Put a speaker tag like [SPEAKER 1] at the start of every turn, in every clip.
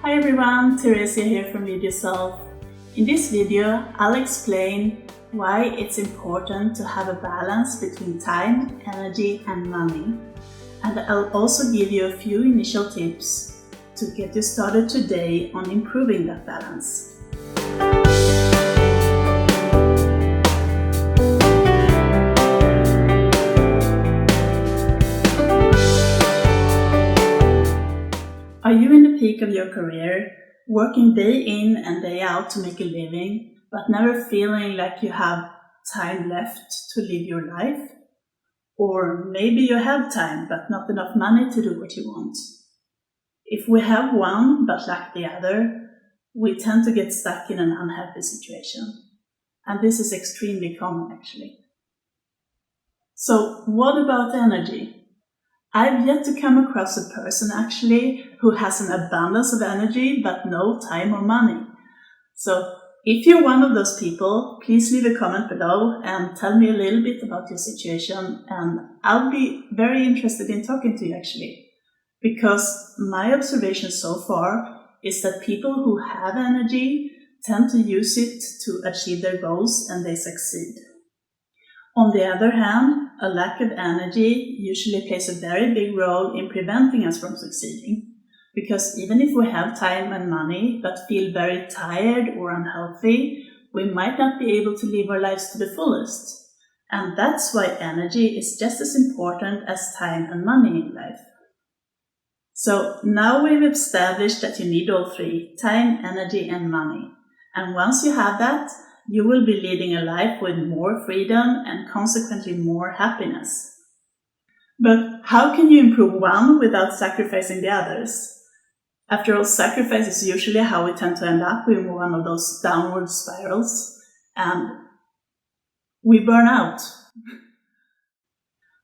[SPEAKER 1] Hi everyone, Theresia here from LeadYourself. In this video, I'll explain why it's important to have a balance between time, energy and money. And I'll also give you a few initial tips to get you started today on improving that balance. Are you in the peak of your career, working day in and day out to make a living, but never feeling like you have time left to live your life? Or maybe you have time, but not enough money to do what you want. If we have one, but lack the other, we tend to get stuck in an unhappy situation. And this is extremely common, actually. So what about energy? I've yet to come across a person actually who has an abundance of energy but no time or money. So if you're one of those people, please leave a comment below and tell me a little bit about your situation, and I'll be very interested in talking to you actually. Because my observation so far is that people who have energy tend to use it to achieve their goals and they succeed. On the other hand, a lack of energy usually plays a very big role in preventing us from succeeding. Because even if we have time and money but feel very tired or unhealthy, we might not be able to live our lives to the fullest. And that's why energy is just as important as time and money in life. So now we've established that you need all three: time, energy and money. And once you have that, you will be leading a life with more freedom and consequently more happiness. But how can you improve one without sacrificing the others? After all, sacrifice is usually how we tend to end up in one of those downward spirals, and we burn out.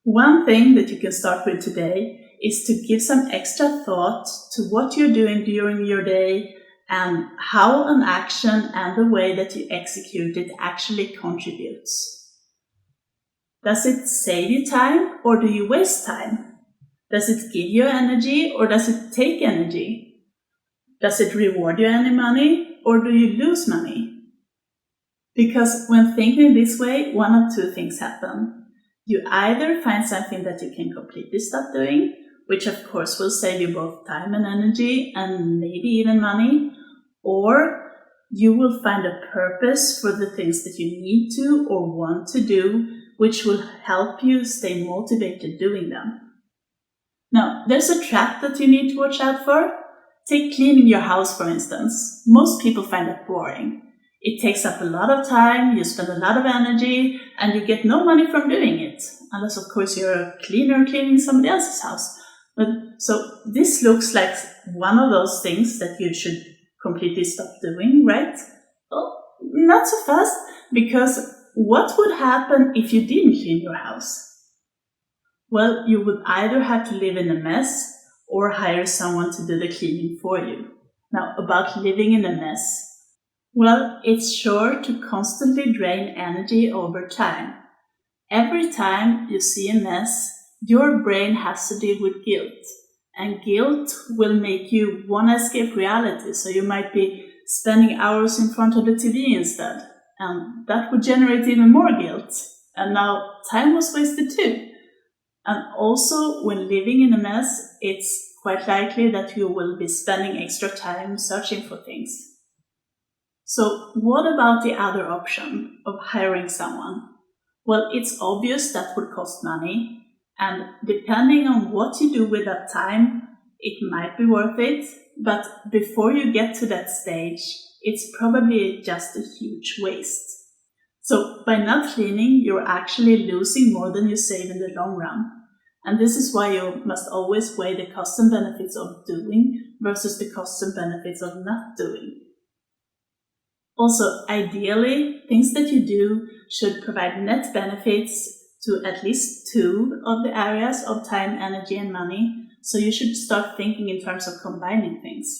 [SPEAKER 1] One thing that you can start with today is to give some extra thought to what you're doing during your day and how an action and the way that you execute it actually contributes. Does it save you time or do you waste time? Does it give you energy or does it take energy? Does it reward you any money or do you lose money? Because when thinking this way, one of two things happen. You either find something that you can completely stop doing, which of course will save you both time and energy and maybe even money, or you will find a purpose for the things that you need to or want to do, which will help you stay motivated doing them. Now, there's a trap that you need to watch out for. Take cleaning your house, for instance. Most people find that boring. It takes up a lot of time, you spend a lot of energy, and you get no money from doing it. Unless, of course, you're a cleaner cleaning somebody else's house. So this looks like one of those things that you should completely stop doing, right? Well, not so fast, because what would happen if you didn't clean your house? Well, you would either have to live in a mess or hire someone to do the cleaning for you. Now, about living in a mess. Well, it's sure to constantly drain energy over time. Every time you see a mess, your brain has to deal with guilt. And guilt will make you want to escape reality, so you might be spending hours in front of the TV instead. And that would generate even more guilt. And now time was wasted too. And also, when living in a mess, it's quite likely that you will be spending extra time searching for things. So what about the other option of hiring someone? Well, it's obvious that would cost money. And depending on what you do with that time, it might be worth it. But before you get to that stage, it's probably just a huge waste. So by not cleaning, you're actually losing more than you save in the long run. And this is why you must always weigh the costs and benefits of doing versus the costs and benefits of not doing. Also, ideally, things that you do should provide net benefits to at least two of the areas of time, energy, and money. So you should start thinking in terms of combining things.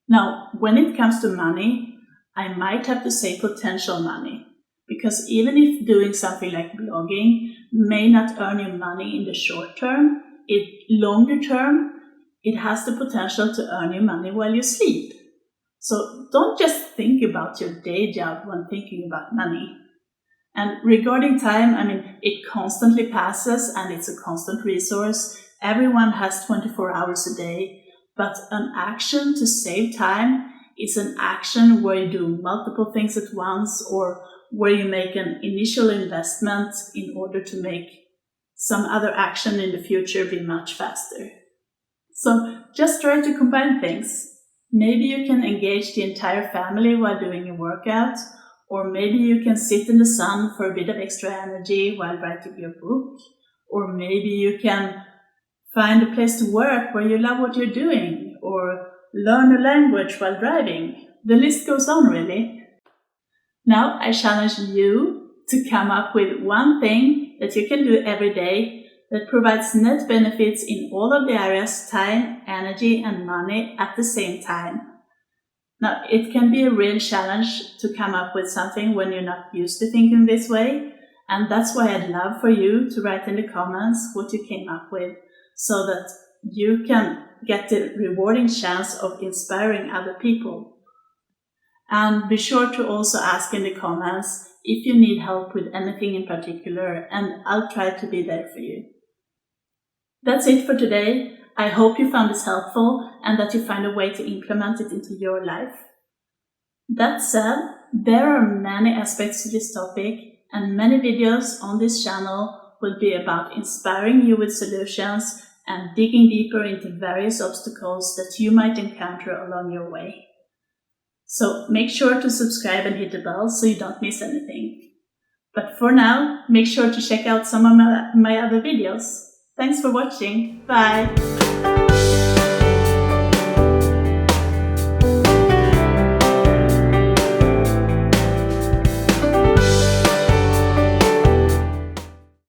[SPEAKER 1] Now, when it comes to money, I might have to say potential money. Because even if doing something like blogging may not earn you money in the short term, longer term, it has the potential to earn you money while you sleep. So don't just think about your day job when thinking about money. And regarding time, it constantly passes and it's a constant resource. Everyone has 24 hours a day, but an action to save time is an action where you do multiple things at once, or where you make an initial investment in order to make some other action in the future be much faster. So just try to combine things. Maybe you can engage the entire family while doing a workout, or maybe you can sit in the sun for a bit of extra energy while writing your book, or maybe you can find a place to work where you love what you're doing, or learn a language while driving. The list goes on, really. Now I challenge you to come up with one thing that you can do every day that provides net benefits in all of the areas, time, energy, and money at the same time. Now, it can be a real challenge to come up with something when you're not used to thinking this way, and that's why I'd love for you to write in the comments what you came up with, so that you can get the rewarding chance of inspiring other people. And be sure to also ask in the comments if you need help with anything in particular, and I'll try to be there for you. That's it for today. I hope you found this helpful and that you find a way to implement it into your life. That said, there are many aspects to this topic, and many videos on this channel will be about inspiring you with solutions and digging deeper into various obstacles that you might encounter along your way. So make sure to subscribe and hit the bell so you don't miss anything. But for now, make sure to check out some of my other videos. Thanks for watching. Bye!